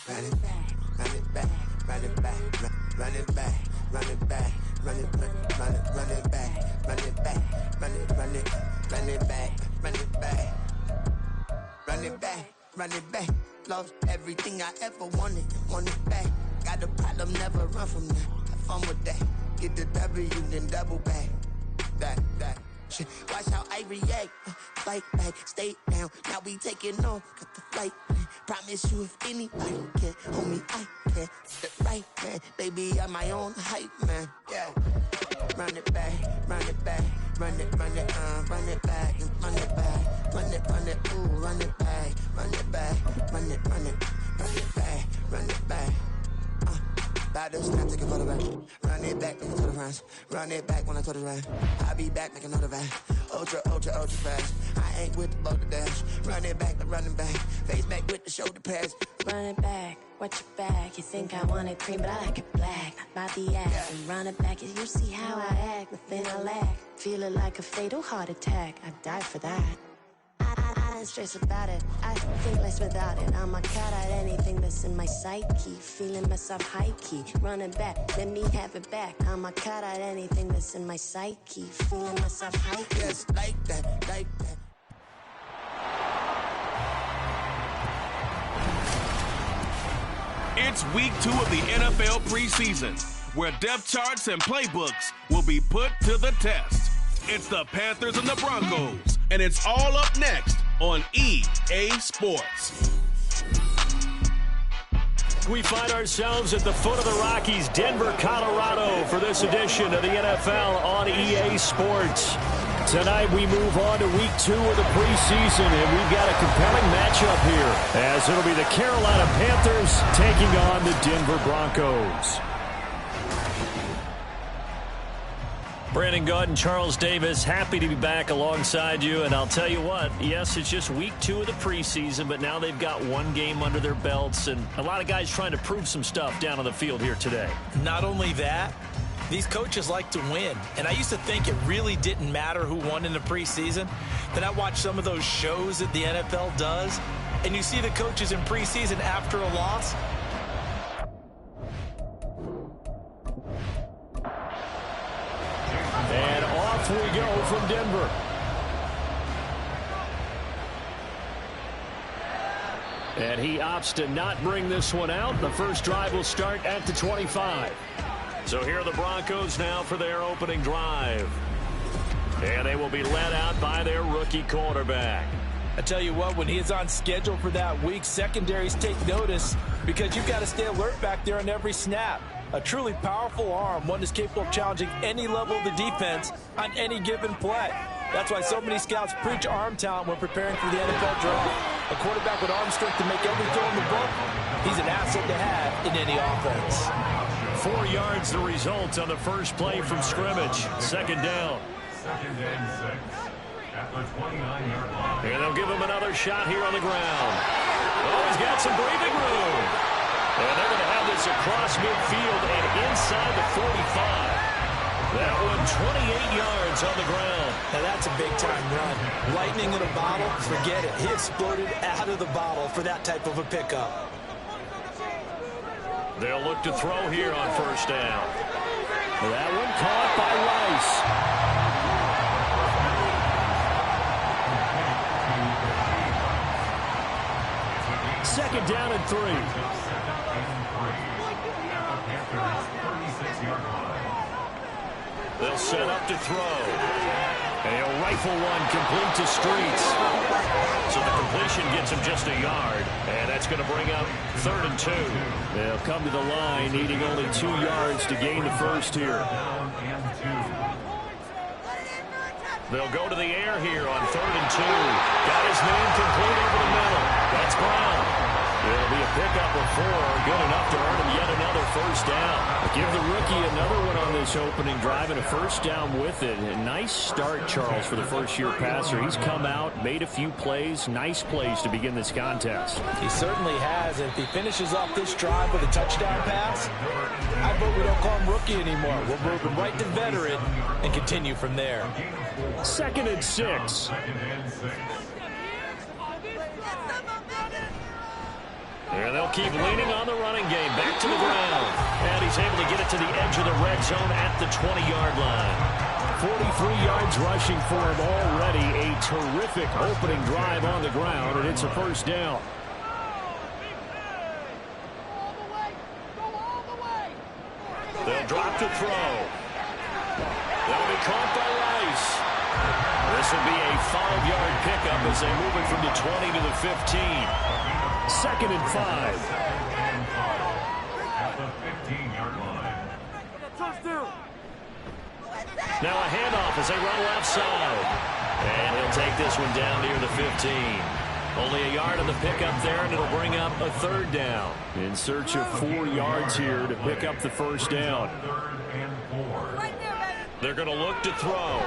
run it back, run it back, run it back, run it back, run it back, run it back, run it back, run it back, run it back, run it back, run it back, run it back. Lost everything I ever wanted, want it back. Got a problem, never run from that. Have fun with that. Get the W, then double back. That. Shit. Watch how I react. Fight back, stay down. Now we taking off. Got the flight plan. Promise you, if anybody can, homie, I can. The right man, baby, I'm my own hype man. Yeah. Run it back, run it back, run it back, and run it back, run it, ooh, run it back, run it back, run it back, run it back. Battles, not taking photograph. Run it back, make a total runs. Run it back when I total run. I'll be back, make another run. Ultra fast. I ain't with the boulder dash. Run it back, but running back. Face back with the shoulder pads. Run it back, watch your back. You think I want it cream, but I like it black. Not the ass. And run it back, you see how I act. Nothing I lack. Feel it like a fatal heart attack. I'd die for that. I don't stress about it. I think less without it. I'm a cat at anything that's in my psyche. Feeling myself high key. Running back, let me have it back. I'm a cat at anything that's in my psyche. Feeling myself high key. Yes, like that, like that. It's week 2 of the NFL preseason, where depth charts and playbooks will be put to the test. It's the Panthers and the Broncos, and it's all up next on EA Sports. We find ourselves at the foot of the Rockies, Denver, Colorado, for this edition of the NFL on EA Sports. Tonight we move on to week 2 of the preseason, and we've got a compelling matchup here, as it'll be the Carolina Panthers taking on the Denver Broncos. Brandon Gaud and Charles Davis, happy to be back alongside you. And I'll tell you what, yes, it's just week 2 of the preseason, but now they've got one game under their belts, and a lot of guys trying to prove some stuff down on the field here today. Not only that, these coaches like to win. And I used to think it really didn't matter who won in the preseason. Then I watched some of those shows that the NFL does, and you see the coaches in preseason after a loss. And off we go from Denver. And he opts to not bring this one out. The first drive will start at the 25. So here are the Broncos now for their opening drive. And they will be led out by their rookie quarterback. I tell you what, when he is on schedule for that week, secondaries take notice because you've got to stay alert back there on every snap. A truly powerful arm, one that's capable of challenging any level of the defense on any given play. That's why so many scouts preach arm talent when preparing for the NFL draft. A quarterback with arm strength to make every throw in the book, he's an asset to have in any offense. 4 yards the result on the first play from scrimmage. Second down. Second and 6 at the 29-yard line. And they'll give him another shot here on the ground. Oh, he's got some breathing room. And they're going to have this across midfield and inside the 45. That one 28 yards on the ground. Now that's a big-time run. Lightning in a bottle, forget it. He exploded out of the bottle for that type of a pickup. They'll look to throw here on first down. That one caught by Rice. Second down and 3. They'll set up to throw. And he'll rifle one complete to Streets. So the completion gets him just a yard. And that's going to bring up 3rd and 2. They'll come to the line, needing only 2 yards to gain the first here. They'll go to the air here on 3rd and 2. Got his man complete over the middle. That's Brown. It'll be a pickup of 4, good enough to earn him yet another first down. Give the rookie another one on this opening drive and a first down with it. A nice start, Charles, for the first-year passer. He's come out, made a few plays, nice plays to begin this contest. He certainly has. And if he finishes off this drive with a touchdown pass, I vote we don't call him rookie anymore. We'll move him right to veteran and continue from there. 2nd and 6. And they'll keep leaning on the running game. Back to the ground. And he's able to get it to the edge of the red zone at the 20-yard line. 43 yards rushing for him already. A terrific opening drive on the ground, and it's a first down. They'll drop to throw. They'll be caught by Rice. This will be a 5-yard pickup as they move it from the 20 to the 15. 2nd and 5. At the 15-yard line. Now a handoff as they run left side. And he'll take this one down near the 15. Only a yard on the pickup there, and it'll bring up a 3rd down. In search of 4 yards here to pick up the first down. 3rd and 4. They're going to look to throw.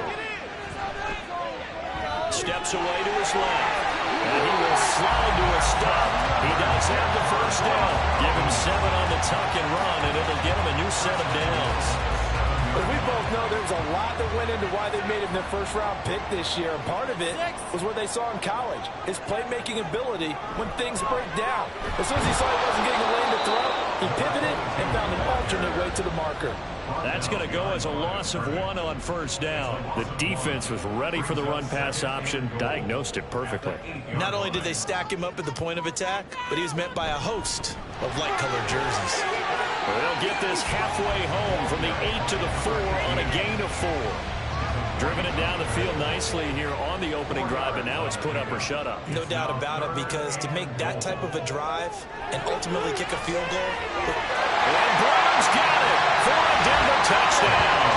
Steps away to his left. And he will slide to a stop. He does have the first down. Give him 7 on the tuck and run, and it'll get him a new set of downs. But we both know there was a lot that went into why they made him their first-round pick this year. And part of it was what they saw in college, his playmaking ability when things break down. As soon as he saw he wasn't getting a lane to throw, he pivoted and found an alternate way to the marker. That's going to go as a loss of 1 on first down. The defense was ready for the run-pass option, diagnosed it perfectly. Not only did they stack him up at the point of attack, but he was met by a host of light-colored jerseys. They'll get this halfway home from the 8 to the 4 on a gain of 4. Driven it down the field nicely here on the opening drive, and now it's put up or shut up. No doubt about it, because to make that type of a drive and ultimately kick a field goal. And Brown's got it for a Denver touchdown.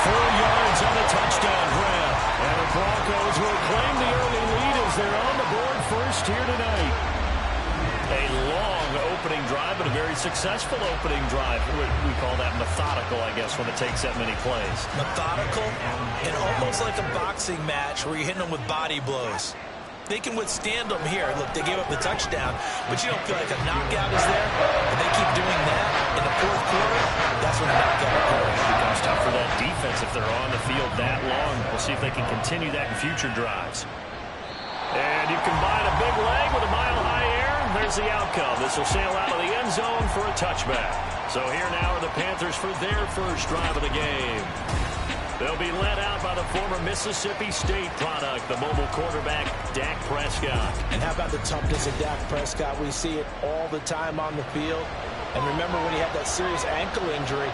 4 yards on the touchdown grab. And the Broncos will claim the early lead as they're on the board first here tonight. A long opening drive, but a very successful opening drive. We call that methodical, I guess, when it takes that many plays. Methodical and almost like a boxing match where you're hitting them with body blows. They can withstand them here. Look, they gave up the touchdown, but you don't feel like a knockout is there. And they keep doing that in the 4th quarter. That's when the knockout occurs. It becomes tough for that defense if they're on the field that long. We'll see if they can continue that in future drives. And you combine a big leg with a mile-high air. There's the outcome. This will sail out of the end zone for a touchback. So here now are the Panthers for their first drive of the game. They'll be led out by the former Mississippi State product, the mobile quarterback, Dak Prescott. And how about the toughness of Dak Prescott? We see it all the time on the field. And remember when he had that serious ankle injury,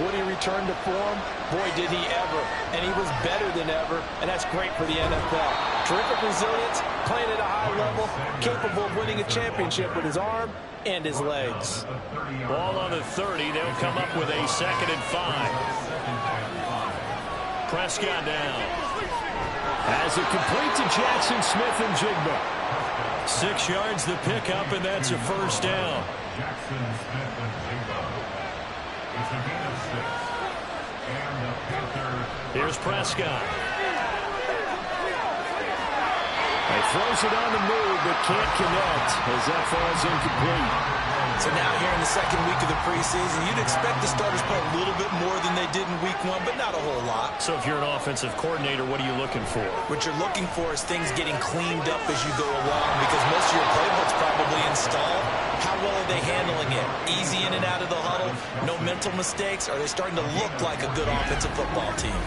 would he return to form? Boy, did he ever. And he was better than ever, and that's great for the NFL. Terrific resilience, playing at a high level, capable of winning a championship with his arm and his legs. Ball on the 30. They'll come up with a 2nd and 5. Prescott down. As it complete to Jackson Smith and Jigba. 6 yards the pickup, and that's a first down. Jackson Smith and Jigba. It's a gain of 6. And the Panthers. Here's Prescott. He throws it on the move, but can't connect as that falls incomplete. So now here in the 2nd week of the preseason, you'd expect the starters play a little bit more than they did in week 1, but not a whole lot. So if you're an offensive coordinator, what are you looking for? What you're looking for is things getting cleaned up as you go along, because most of your playbook's probably installed. How well are they handling it? Easy in and out of the huddle? No mental mistakes? Are they starting to look like a good offensive football team?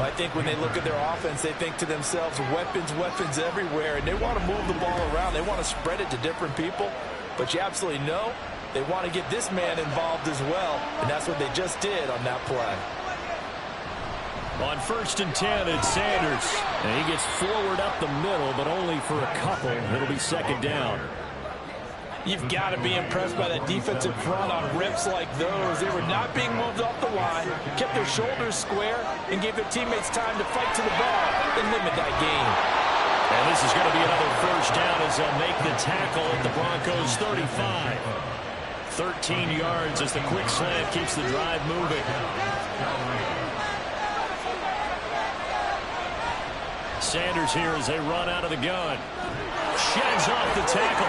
Well, I think when they look at their offense, they think to themselves, weapons, weapons everywhere, and they want to move the ball around. They want to spread it to different people. But you absolutely know they want to get this man involved as well, and that's what they just did on that play. On 1st and 10, it's Sanders. And he gets forward up the middle, but only for a couple. It'll be 2nd down. You've got to be impressed by that defensive front on rips like those. They were not being moved off the line, kept their shoulders square, and gave their teammates time to fight to the ball and limit that gain. And this is going to be another first down as they'll make the tackle at the Broncos' 35. 13 yards as the quick slant keeps the drive moving. Sanders here as they run out of the gun. Sheds off the tackle.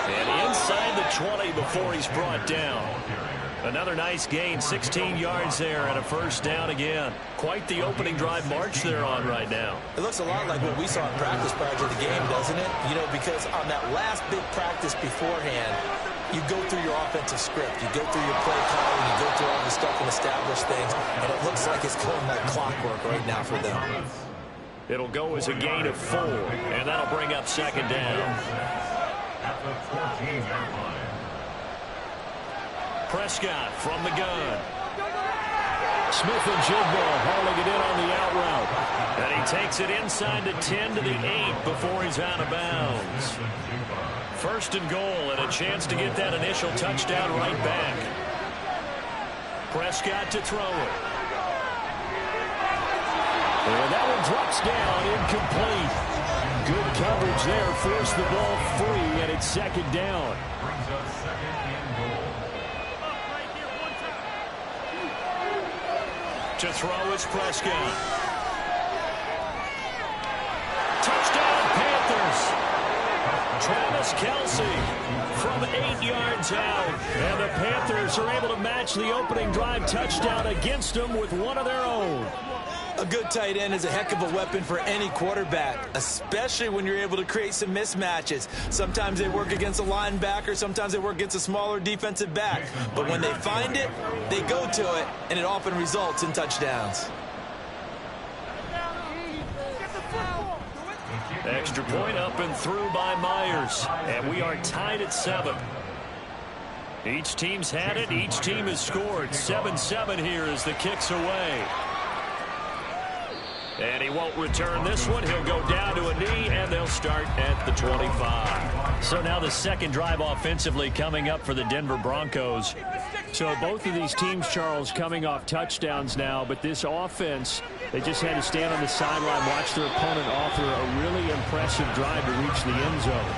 And inside the 20 before he's brought down. Another nice gain, 16 yards there and a first down again. Quite the opening drive march they're on right now. It looks a lot like what we saw in practice prior to the game, doesn't it? You know, because on that last big practice beforehand, you go through your offensive script. You go through your play calling. You go through all the stuff and establish things. And it looks like it's going like clockwork right now for them. It'll go as a gain of 4, and that'll bring up second down. At the 14-yard line. Prescott from the gun. Smith and Jigba hauling it in on the out route. And he takes it inside the 10 to the 8 before he's out of bounds. First and goal and a chance to get that initial touchdown right back. Prescott to throw it. And that one drops down, incomplete. Good coverage there, forced the ball free, and it's second down. Brings up second and goal. To throw is Prescott. Touchdown, Panthers. Travis Kelce from 8 yards out. And the Panthers are able to match the opening drive touchdown against them with one of their own. A good tight end is a heck of a weapon for any quarterback, especially when you're able to create some mismatches. Sometimes they work against a linebacker, sometimes they work against a smaller defensive back. But when they find it, they go to it, and it often results in touchdowns. Extra point up and through by Myers. And we are tied at 7. Each team's had it. Each team has scored. 7-7 here as the kick's away. And he won't return this one. He'll go down to a knee, and they'll start at the 25. So now the second drive offensively coming up for the Denver Broncos. So both of these teams, Charles, coming off touchdowns now, but this offense, they just had to stand on the sideline, watch their opponent offer a really impressive drive to reach the end zone.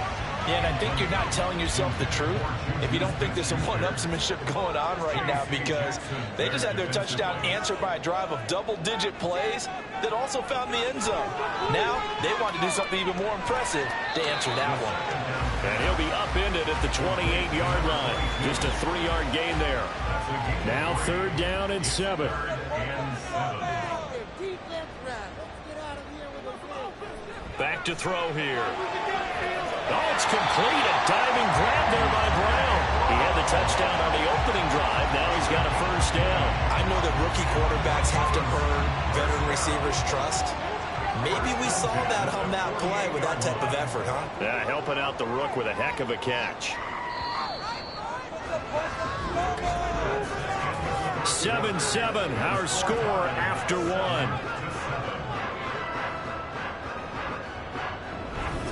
Yeah, and I think you're not telling yourself the truth if you don't think there's some one-upsmanship going on right now, because they just had their touchdown answered by a drive of double-digit plays that also found the end zone. Now they want to do something even more impressive to answer that one. And he'll be upended at the 28-yard line. Just a 3-yard gain there. Now third down and 7. Back to throw here. Oh, it's complete. A diving grab there by Brown. He had the touchdown on the opening drive. Now he's got a first down. I know that rookie quarterbacks have to earn veteran receivers' trust. Maybe we saw that on that play with that type of effort, huh? Yeah, helping out the rook with a heck of a catch. 7-7, our score after 1.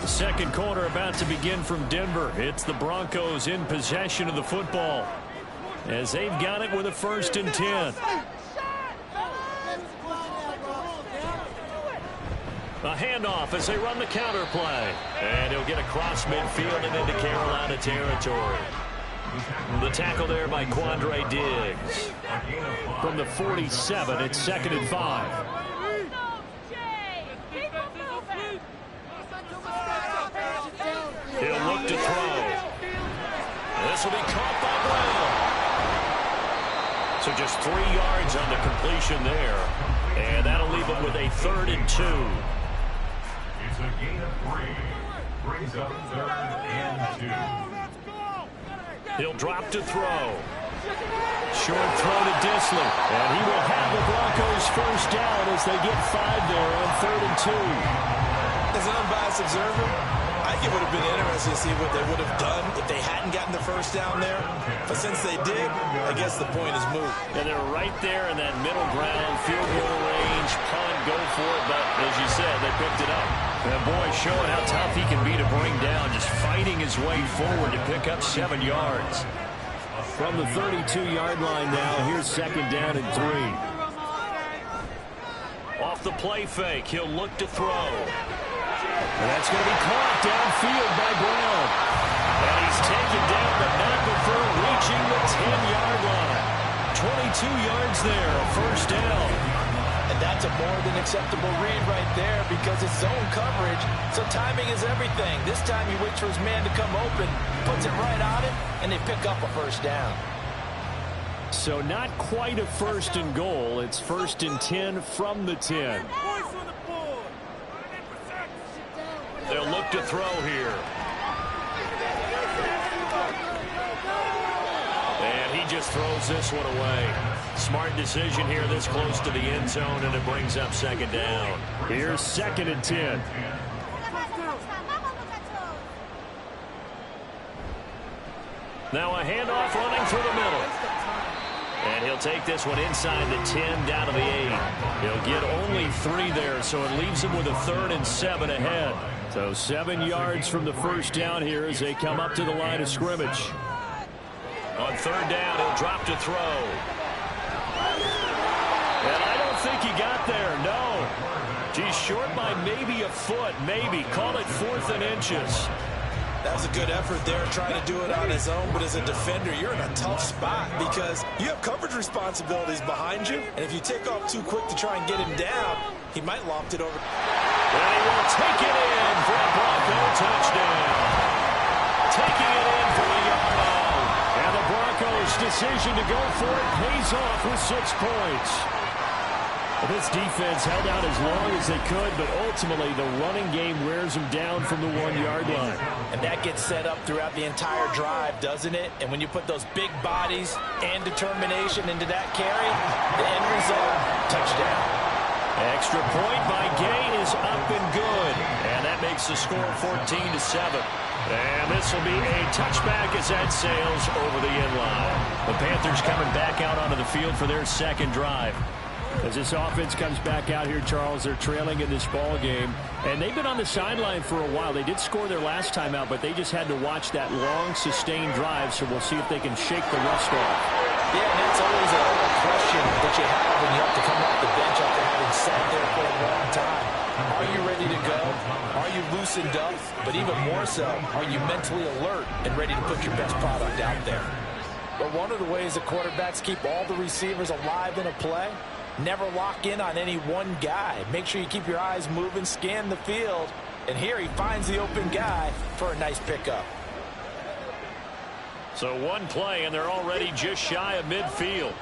Second quarter about to begin from Denver. It's the Broncos in possession of the football as they've got it with a 1st and 10. A handoff as they run the counter play. And he'll get across midfield and into Carolina territory. The tackle there by Quandre Diggs. From the 47, it's 2nd and 5. He'll look to throw. This will be caught by Brown. So just 3 yards on the completion there. And that'll leave him with a 3rd and 2. It's a gain of 3. Brings up 3rd and 2. He'll drop to throw. Short throw to Disley. And he will have the Broncos first down as they get 5 there on 3rd and 2. As an unbiased observer, I think it would have been interesting to see what they would have done if they hadn't gotten the first down there. But since they did, I guess the point is moot. And they're right there in that middle ground, field goal range, punt, go for it. But as you said, they picked it up. And boy, showing how tough he can be to bring down, just fighting his way forward to pick up 7 yards. From the 32-yard line now, here's 2nd down and 3. Off the play fake, he'll look to throw. And that's going to be caught downfield by Brown. And he's taken down, but not before reaching the 10-yard line. 22 yards there, a first down. And that's a more than acceptable read right there because it's zone coverage, so timing is everything. This time he waits for his man to come open, puts it right on him, and they pick up a first down. So not quite a 1st and goal. It's 1st and 10 from the 10. They'll look to throw here. And he just throws this one away. Smart decision here this close to the end zone, and it brings up 2nd down. Here's 2nd and 10. Now a handoff running through the middle. And he'll take this one inside the 10 down to the 8. He'll get only 3 there, so it leaves him with a 3rd and 7 ahead. So 7 yards from the 1st down here as they come up to the line of scrimmage. On 3rd down, he'll drop to throw. And I don't think he got there, no. He's short by maybe a foot, maybe. Call it 4th and inches. That was a good effort there, trying to do it on his own, but as a defender, you're in a tough spot because you have coverage responsibilities behind you, and if you take off too quick to try and get him down, he might loft it over. And he will take it in for a Bronco touchdown. Taking it in for a yard. And the Broncos' decision to go for it pays off with 6 points. This defense held out as long as they could, but ultimately the running game wears them down from the 1-yard line. And that gets set up throughout the entire drive, doesn't it? And when you put those big bodies and determination into that carry, the end result, touchdown. Extra point by Gay is up and good. And that makes the score 14-7. And this will be a touchback as that sails over the end line. The Panthers coming back out onto the field for their 2nd drive. As this offense comes back out here, Charles, they're trailing in this ball game. And they've been on the sideline for a while. They did score their last time out, but they just had to watch that long, sustained drive, so we'll see if they can shake the rust off. Yeah, and that's always a question that you have when you have to come off the bench after having sat there for a long time. Are you ready to go? Are you loosened up? But even more so, are you mentally alert and ready to put your best product out there? But one of the ways that quarterbacks keep all the receivers alive in a play, never lock in on any one guy. Make sure you keep your eyes moving, scan the field. And here he finds the open guy for a nice pickup. So 1 play, and they're already just shy of midfield.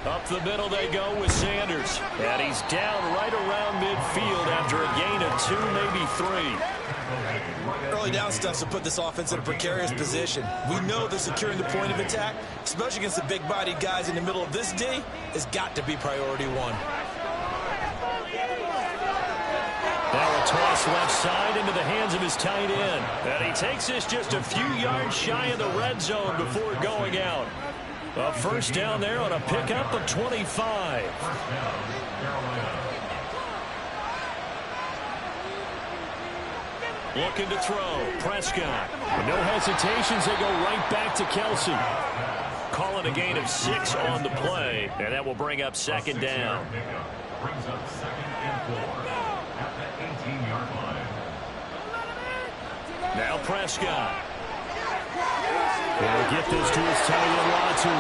Up the middle they go with Sanders. And he's down right around midfield after a gain of 2, maybe 3. Early down stuff to put this offense in a precarious position. We know that securing the point of attack, especially against the big-bodied guys in the middle of this D, has got to be priority 1. Now a toss left side into the hands of his tight end. And he takes this just a few yards shy of the red zone before going out. A 1st down there on a pickup of 25. Looking to throw. Prescott. No hesitations. They go right back to Kelsey. Calling a gain of 6 on the play. And that will bring up 2nd down. Brings up 2nd and 4 at the 18-yard line. Now Prescott. He'll get this to his tight end, Latu.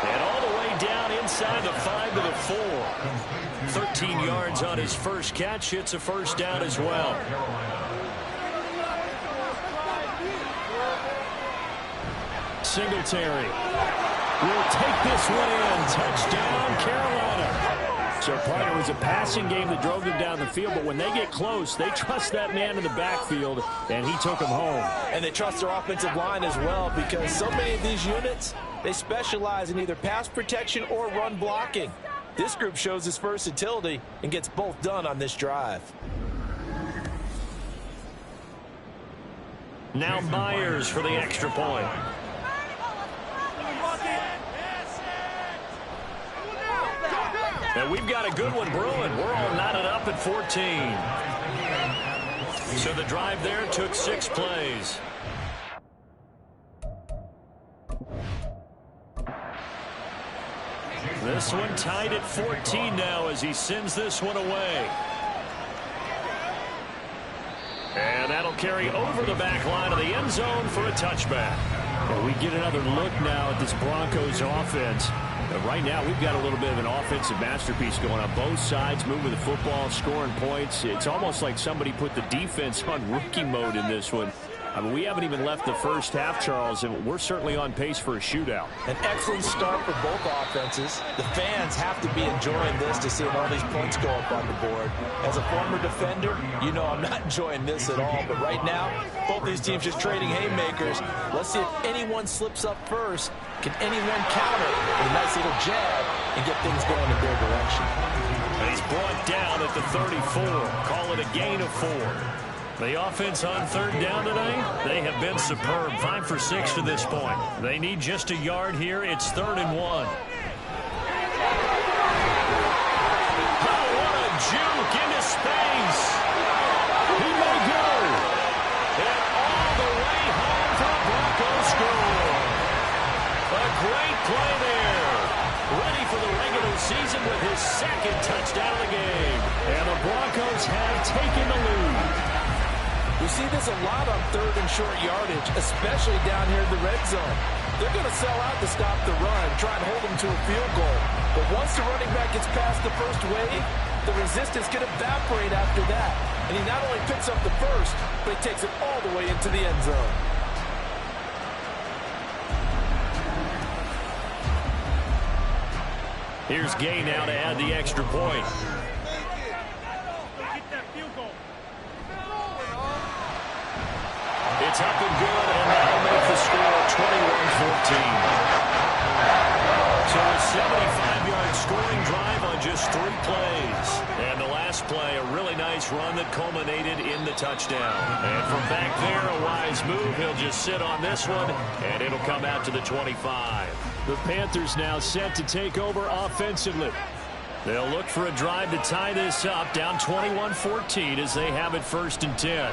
And all the way down inside the 5 to the 4. 13 yards on his first catch. Hits a 1st down as well. Singletary will take this one in. Touchdown, Carolina. So part of it was a passing game that drove them down the field, but when they get close, they trust that man in the backfield, and he took them home. And they trust their offensive line as well, because so many of these units, they specialize in either pass protection or run blocking. This group shows its versatility and gets both done on this drive. Now Myers for the extra point. And we've got a good one brewing. We're all knotted up at 14. So the drive there took 6 plays. This one tied at 14 now as he sends this one away. And that'll carry over the back line of the end zone for a touchback. And we get another look now at this Broncos offense. Right now, we've got a little bit of an offensive masterpiece going on both sides, moving the football, scoring points. It's almost like somebody put the defense on rookie mode in this one. I mean, we haven't even left the first half, Charles, and we're certainly on pace for a shootout. An excellent start for both offenses. The fans have to be enjoying this to see all these points go up on the board. As a former defender, you know I'm not enjoying this at all. But right now, both these teams just trading haymakers. Let's see if anyone slips up first. Can anyone counter with a nice little jab and get things going in their direction? And he's brought down at the 34. Call it a gain of 4. The offense on third down tonight, they have been superb. 5 for 6 to this point. They need just a yard here. It's 3rd and 1. Oh, what a juke into space. He may go. And all the way home for the Broncos score. A great play there. Ready for the regular season with his 2nd touchdown of the game. And the Broncos have taken the lead. We see this a lot on 3rd and short yardage, especially down here in the red zone. They're going to sell out to stop the run, try and hold them to a field goal. But once the running back gets past the first wave, the resistance can evaporate after that. And he not only picks up the first, but he takes it all the way into the end zone. Here's Gay now to add the extra point. It's up and good, and that'll make the score 21-14. So a 75-yard scoring drive on just 3 plays. And the last play, a really nice run that culminated in the touchdown. And from back there, a wise move. He'll just sit on this one, and it'll come out to the 25. The Panthers now set to take over offensively. They'll look for a drive to tie this up, down 21-14 as they have it 1st and 10.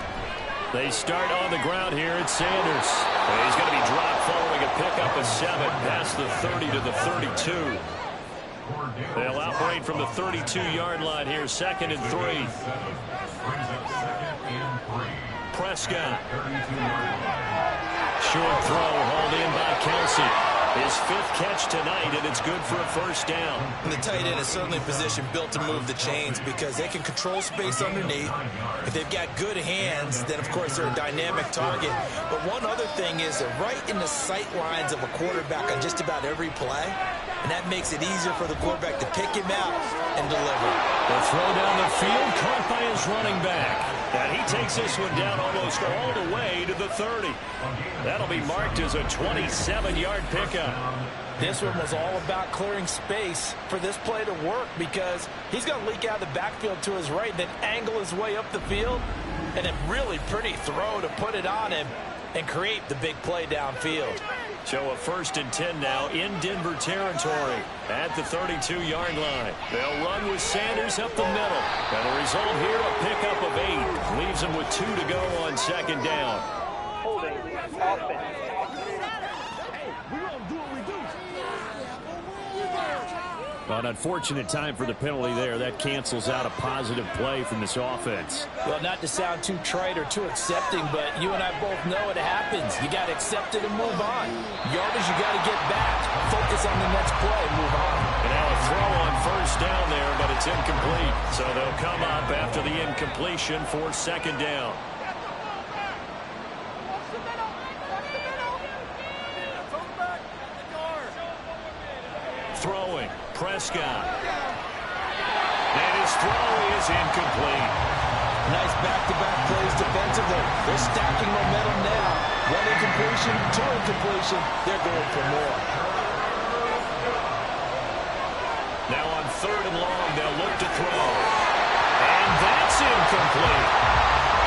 They start on the ground here at Sanders. And he's going to be dropped following a pickup of 7 past the 30 to the 32. They'll operate from the 32-yard line here, 2nd and 3. Prescott. Short throw hauled in by Kelsey. His 5th catch tonight, and it's good for a 1st down. And the tight end is certainly a position built to move the chains because they can control space underneath. If they've got good hands, then, of course, they're a dynamic target. But one other thing is they're right in the sight lines of a quarterback on just about every play, and that makes it easier for the quarterback to pick him out and deliver. The throw down the field, caught by his running back. And he takes this one down almost all the way to the 30. That'll be marked as a 27-yard pickup. This one was all about clearing space for this play to work because he's going to leak out of the backfield to his right, then angle his way up the field, and a really pretty throw to put it on him and create the big play downfield. So a 1st and 10 now in Denver territory at the 32-yard line. They'll run with Sanders up the middle. And the result here, a pickup of 8. Leaves them with 2 to go on 2nd down. Holding offense. An unfortunate time for the penalty there. That cancels out a positive play from this offense. Well, not to sound too trite or too accepting, but you and I both know it happens. You got to accept it and move on. Yardage, you got to get back. Focus on the next play. Move on. And now a throw on 1st down there, but it's incomplete. So they'll come up after the incompletion for 2nd down. Throwing, Prescott. And his throw is incomplete. Nice back-to-back plays defensively. They're stacking momentum now. 1 incompletion, 2 incompletion. They're going for more. Now on 3rd and long, they'll look to throw. And that's incomplete.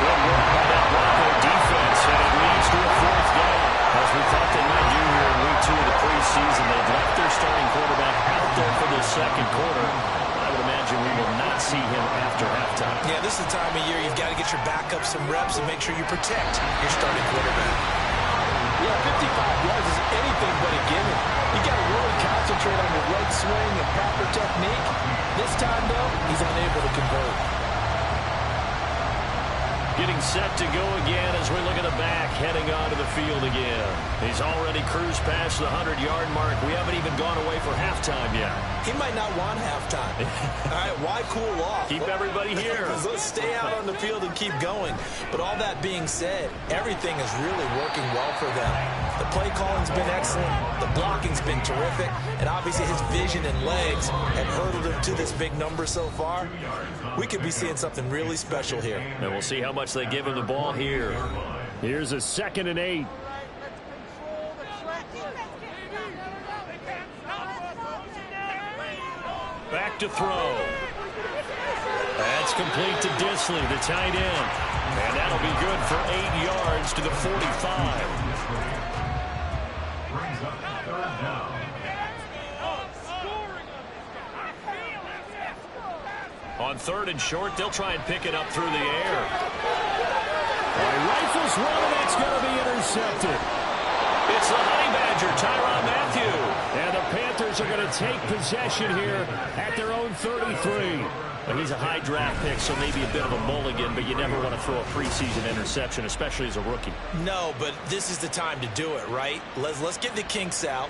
Good work by that Bronco defense, and it leads to a 4th down. As we thought they might do here in week 2 of the preseason, they've left their starting quarterback out there for the 2nd quarter. I would imagine we will not see him after halftime. Yeah, this is the time of year you've got to get your backup some reps and make sure you protect your starting quarterback. Yeah, 55 yards is anything but a gimme. You got to really concentrate on your leg swing and proper technique. This time, though, he's unable to convert. Getting set to go again as we look at the back, heading onto the field again. He's already cruised past the 100-yard mark. We haven't even gone away for halftime yet. He might not want halftime. All right, why cool off? Keep everybody here. Let's stay out on the field and keep going. But all that being said, everything is really working well for them. The play calling's been excellent. The blocking's been terrific. And obviously his vision and legs have hurdled him to this big number so far. We could be seeing something really special here. And we'll see how much they give him the ball here. Here's a 2nd and 8. Back to throw. That's complete to Disley, the tight end. And that'll be good for 8 yards to the 45. On 3rd and short, they'll try and pick it up through the air. Rifles one, and that's going to be intercepted. It's the Honey Badger, Tyrann Mathieu. And the Panthers are going to take possession here at their own 33. Well, he's a high draft pick, so maybe a bit of a mulligan, but you never want to throw a preseason interception, especially as a rookie. No, but this is the time to do it, right? Let's get the kinks out.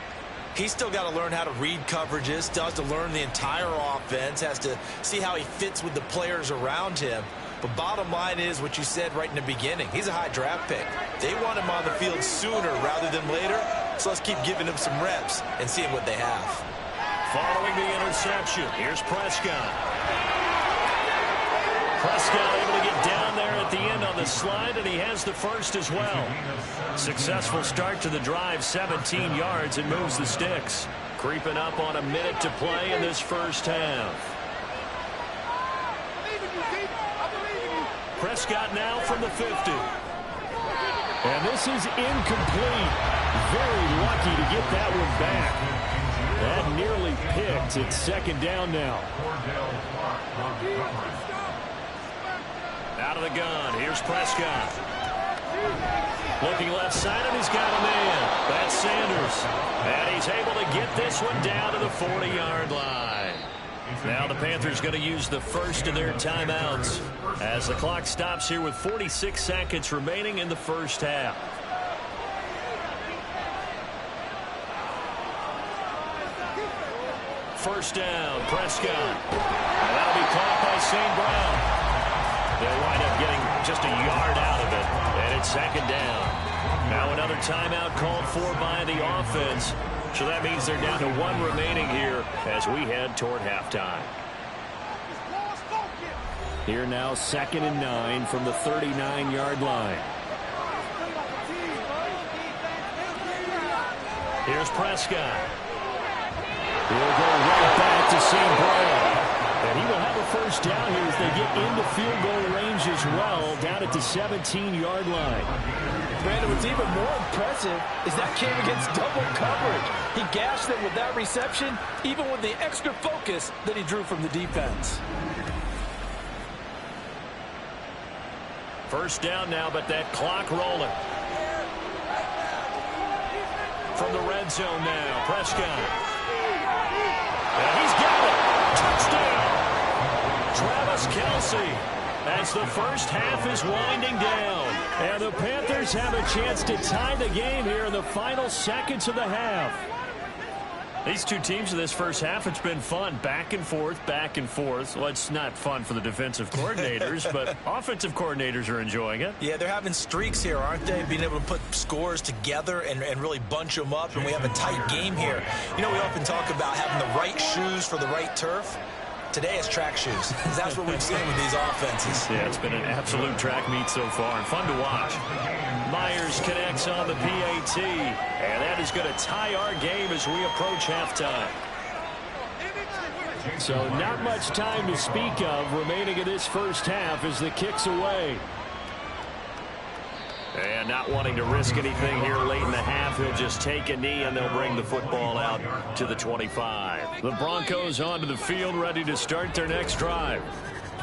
He's still got to learn how to read coverages, still has to learn the entire offense, has to see how he fits with the players around him. But bottom line is what you said right in the beginning. He's a high draft pick. They want him on the field sooner rather than later, so let's keep giving him some reps and seeing what they have. Following the interception, here's Prescott. Prescott able to get down there at the end on the slide, and he has the first as well. Successful start to the drive, 17 yards, and moves the sticks. Creeping up on a minute to play in this first half. Prescott now from the 50. And this is incomplete. Very lucky to get that one back. That nearly picked. It's 2nd down now. Out of the gun. Here's Prescott. Looking left side, and he's got a man. That's Sanders. And he's able to get this one down to the 40-yard line. Now the Panthers going to use the first of their timeouts as the clock stops here with 46 seconds remaining in the first half. First down, Prescott. And that'll be caught by St. Brown. They'll wind up getting just a yard out of it, and it's 2nd down. Now another timeout called for by the offense. So that means they're down to 1 remaining here as we head toward halftime. Here now 2nd and 9 from the 39-yard line. Here's Prescott. He'll go right back to St. Brown. And he will have a first down here as they get into field goal range as well, down at the 17-yard line. Brandon, what's even more impressive is that came against double coverage. He gashed them with that reception, even with the extra focus that he drew from the defense. First down now, but that clock rolling. From the red zone now, Prescott. And he's got it. Touchdown. Travis Kelce. As the first half is winding down. And the Panthers have a chance to tie the game here in the final seconds of the half. These two teams in this first half, it's been fun. Back and forth, back and forth. Well, it's not fun for the defensive coordinators, but offensive coordinators are enjoying it. Yeah, they're having streaks here, aren't they? Being able to put scores together and really bunch them up, and we have a tight game here. You know, we often talk about having the right shoes for the right turf. Today it's track shoes. That's what we've seen with these offenses. Yeah, it's been an absolute track meet so far and fun to watch. Myers connects on the PAT, and that is going to tie our game as we approach halftime. So not much time to speak of remaining in this first half as the kick's away. And not wanting to risk anything here late in the half, he'll just take a knee and they'll bring the football out to the 25. The Broncos onto the field ready to start their next drive.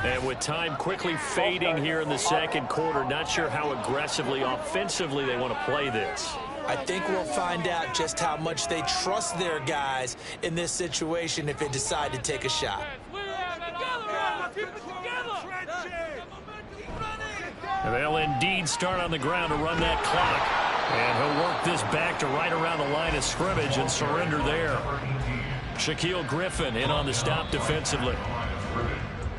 And with time quickly fading here in the second quarter, not sure how aggressively, offensively they want to play this. I think we'll find out just how much they trust their guys in this situation if they decide to take a shot. And they'll indeed start on the ground to run that clock. And he'll work this back to right around the line of scrimmage and surrender there. Shaquille Griffin in on the stop defensively.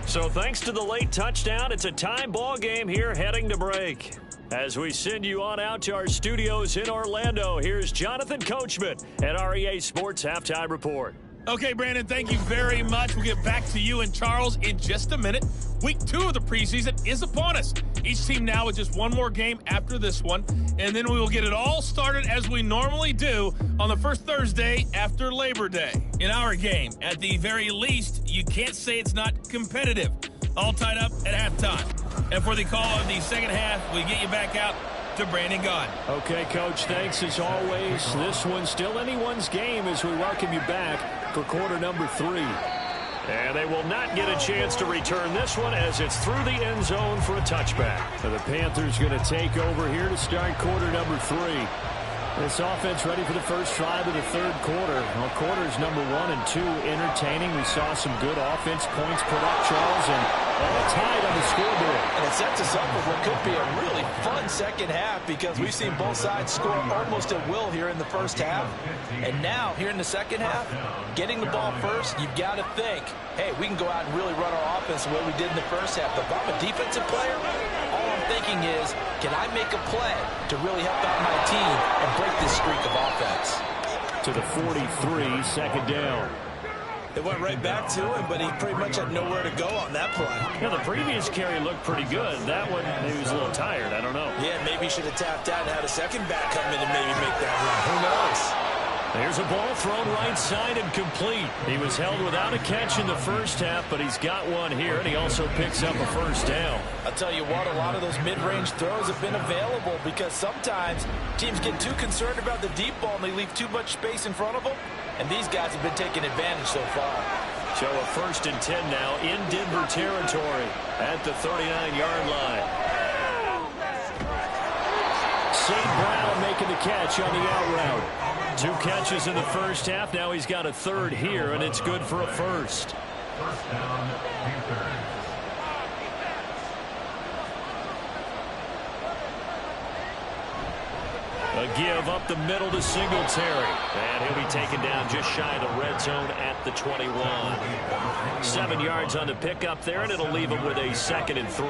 So thanks to the late touchdown, it's a tie ball game here heading to break. As we send you on out to our studios in Orlando, here's Jonathan Coachman at REA Sports Halftime Report. Okay, Brandon, thank you very much. We'll get back to you and Charles in just a minute. Week 2 of the preseason is upon us. Each team now with just one more game after this one, and then we will get it all started as we normally do on the first Thursday after Labor Day. In our game, at the very least, you can't say it's not competitive. All tied up at halftime. And for the call of the second half, we get you back out to Brandon Gaudin. Okay, Coach, thanks as always. This one's still anyone's game as we welcome you back for quarter number 3. And they will not get a chance to return this one as it's through the end zone for a touchback. So the Panthers going to take over here to start quarter number 3. This offense ready for the first drive of the third quarter. Well, quarters number 1 and 2 entertaining. We saw some good offense points put up, Charles, and all tied on the scoreboard. And it sets us up with what could be a really fun second half because we've seen both sides score almost at will here in the first half. And now, here in the second half, getting the ball first, you've got to think, hey, we can go out and really run our offense the way we did in the first half. But if I'm a defensive player, all I'm thinking is, can I make a play to really help out my team and break this streak of offense? To the 43, second down. It went right back to him, but he pretty much had nowhere to go on that play. Yeah, the previous carry looked pretty good. That one, he was a little tired. I don't know. Yeah, maybe he should have tapped out and had a second back come in and maybe make that run. Who knows? There's a ball thrown right side and complete. He was held without a catch in the first half, but he's got one here, and he also picks up a first down. I'll tell you what, a lot of those mid-range throws have been available because sometimes teams get too concerned about the deep ball and they leave too much space in front of them, and these guys have been taking advantage so far. So a 1st and 10 now in Denver territory at the 39-yard line. St. Brown making the catch on the out route. 2 catches in the first half. Now he's got a third here, and it's good for a first. First down, Panthers. A give up the middle to Singletary. And he'll be taken down just shy of the red zone at the 21. 7 yards on the pickup there, and it'll leave him with a 2nd and 3.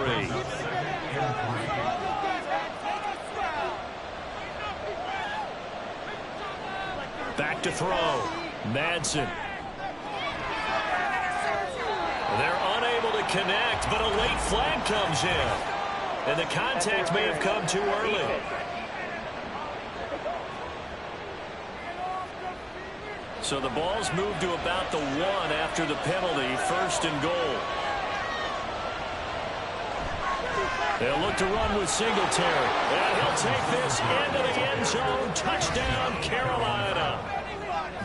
Back to throw. Madsen. They're unable to connect, but a late flag comes in. And the contact may have come too early. So the ball's moved to about the 1 after the penalty. 1st and goal. They'll look to run with Singletary. And he'll take this into the end zone. Touchdown, Carolina.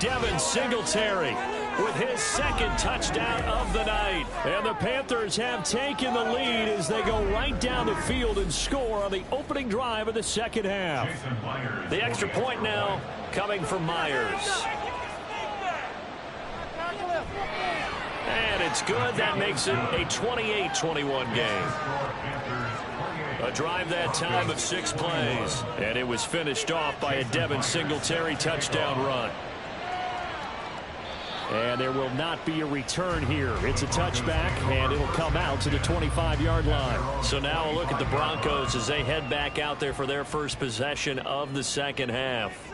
Devin Singletary with his 2nd touchdown of the night. And the Panthers have taken the lead as they go right down the field and score on the opening drive of the second half. The extra point now coming from Myers. And it's good. That makes it a 28-21 game. A drive that time of 6 plays. And it was finished off by a Devin Singletary touchdown run. And there will not be a return here. It's a touchback, and it'll come out to the 25-yard line. So now a look at the Broncos as they head back out there for their first possession of the second half.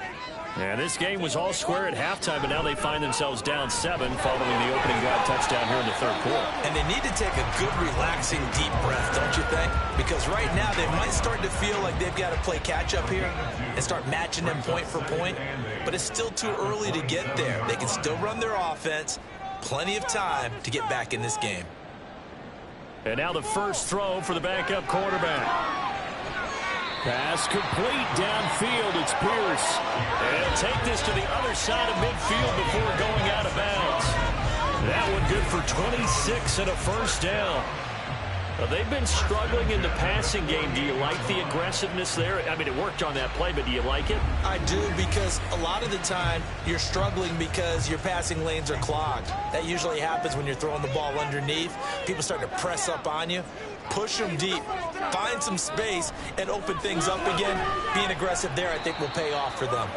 And this game was all square at halftime, but now they find themselves down 7 following the opening drive touchdown here in the third quarter. And they need to take a good, relaxing, deep breath, don't you think? Because right now they might start to feel like they've got to play catch-up here and start matching them point for point. But it's still too early to get there. They can still run their offense. Plenty of time to get back in this game. And now the first throw for the backup quarterback. Pass complete downfield. It's Pierce. And he'll take this to the other side of midfield before going out of bounds. That one good for 26 and a first down. They've been struggling in the passing game. Do you like the aggressiveness there? I mean, it worked on that play, but do you like it? I do, because a lot of the time you're struggling because your passing lanes are clogged. That usually happens when you're throwing the ball underneath. People start to press up on you. Push them deep. Find some space and open things up again. Being aggressive there, I think, will pay off for them.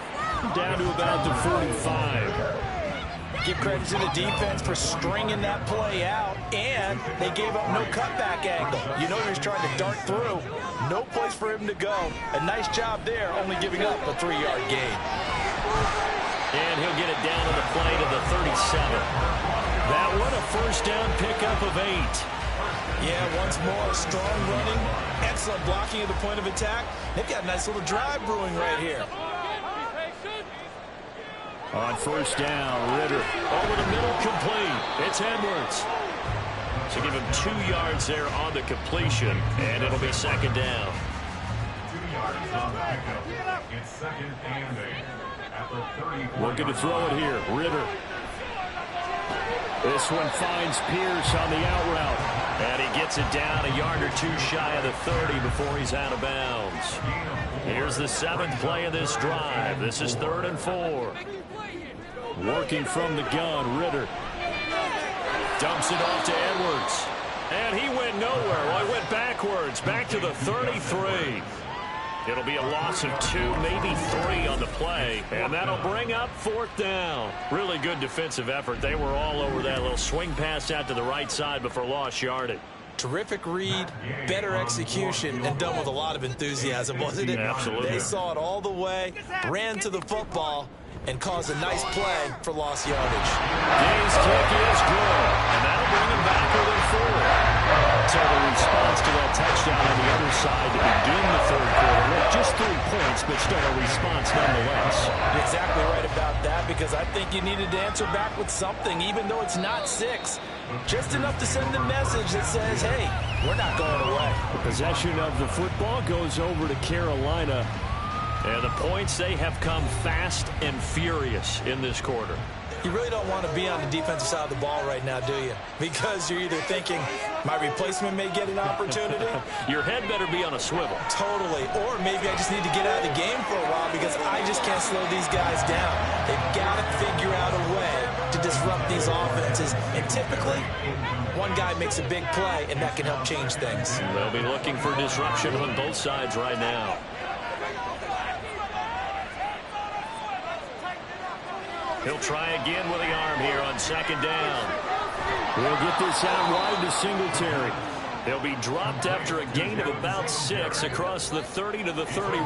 Down to about the 45. Give credit to the defense for stringing that play out, and they gave up no cutback angle. You know he was trying to dart through. No place for him to go. A nice job there, only giving up a 3-yard gain. And he'll get it down on the play to the 37. That one, a first down pickup of 8. Yeah, once more, strong running, excellent blocking at the point of attack. They've got a nice little drive brewing right here. On first down, Ritter over the middle, complete. It's Edwards. So give him 2 yards there on the completion, and it'll be second down. 2 yards on the pickup. It's second and 8 at the 34. Looking to throw it here, Ritter. This one finds Pierce on the out route. And he gets it down a yard or 2 shy of the 30 before he's out of bounds. Here's the 7th play of this drive. This is 3rd and 4. Working from the gun, Ritter. Dumps it off to Edwards. And he went nowhere. Well, he went backwards, back to the 33. It'll be a loss of 2, maybe 3 on the play. And that'll bring up 4th down. Really good defensive effort. They were all over that little swing pass out to the right side before lost yardage. Terrific read, better execution, and done with a lot of enthusiasm, wasn't it? Absolutely. They saw it all the way, ran to the football, and caused a nice play for lost yardage. Day's kick is good, and that'll bring him back within 4. So the response to that touchdown on the other side to begin the 3rd quarter. Look, just 3 points, but still a response nonetheless. You're exactly right about that, because I think you needed to answer back with something, even though it's not 6. Just enough to send a message that says, hey, we're not going away. The possession of the football goes over to Carolina. And the points, they have come fast and furious in this quarter. You really don't want to be on the defensive side of the ball right now, do you? Because you're either thinking, my replacement may get an opportunity. Your head better be on a swivel. Totally. Or maybe I just need to get out of the game for a while because I just can't slow these guys down. They've got to figure out a way to disrupt these offenses. And typically, one guy makes a big play, and that can help change things. They'll be looking for disruption on both sides right now. He'll try again with the arm here on 2nd down. We'll get this out wide to Singletary. They'll be dropped after a gain of about 6 across the 30 to the 31.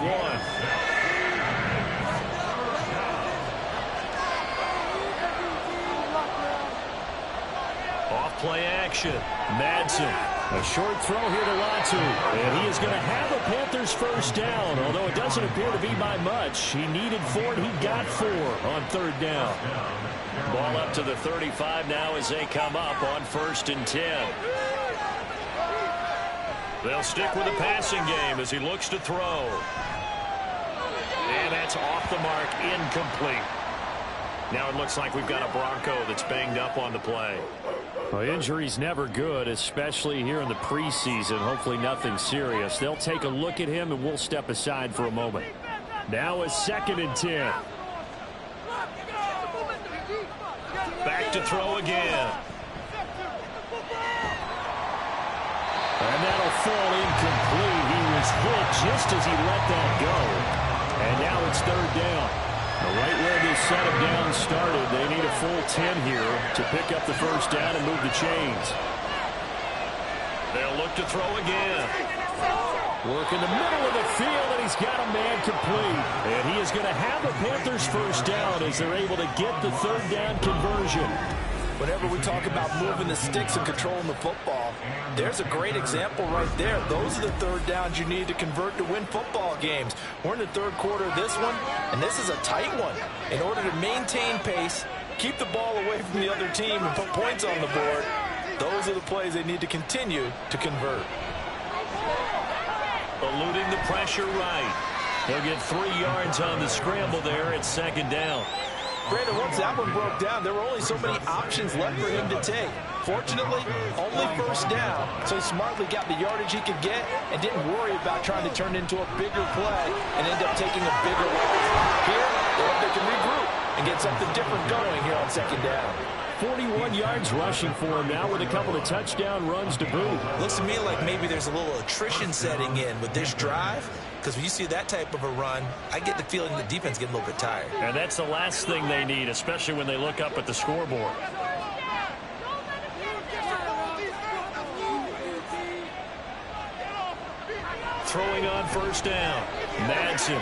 Off play action. Madsen. A short throw here to Latu. And he is going to have a Panthers first down, although it doesn't appear to be by much. He needed 4, and he got 4 on 3rd down. Ball up to the 35 now as they come up on 1st and 10. They'll stick with the passing game as he looks to throw. And that's off the mark, incomplete. Now it looks like we've got a Bronco that's banged up on the play. Well, injury's never good, especially here in the preseason. Hopefully nothing serious. They'll take a look at him, and we'll step aside for a moment. Now it's 2nd and 10. Back to throw again. And that'll fall incomplete. He was hit just as he let that go. And now it's 3rd down. Right where this set of downs started, they need a full 10 here to pick up the first down and move the chains. They'll look to throw again. Work in the middle of the field, and he's got a man complete. And he is going to have a Panthers first down as they're able to get the 3rd down conversion. Whenever we talk about moving the sticks and controlling the football, there's a great example right there. Those are the 3rd downs you need to convert to win football games. We're in the 3rd quarter of this one, and this is a tight one. In order to maintain pace, keep the ball away from the other team, and put points on the board, those are the plays they need to continue to convert. Eluding the pressure right. He'll get 3 yards on the scramble there at 2nd down. Brandon, once that one broke down, there were only so many options left for him to take. Fortunately, only first down, so he smartly got the yardage he could get and didn't worry about trying to turn it into a bigger play and end up taking a bigger loss. Here, they can regroup and get something different going here on 2nd down. 41 yards rushing for him now with a couple of touchdown runs to boot. Looks to me like maybe there's a little attrition setting in with this drive. because when you see that type of a run, I get the feeling the defense getting a little bit tired. And that's the last thing they need, especially when they look up at the scoreboard. Throwing on first down. Madsen.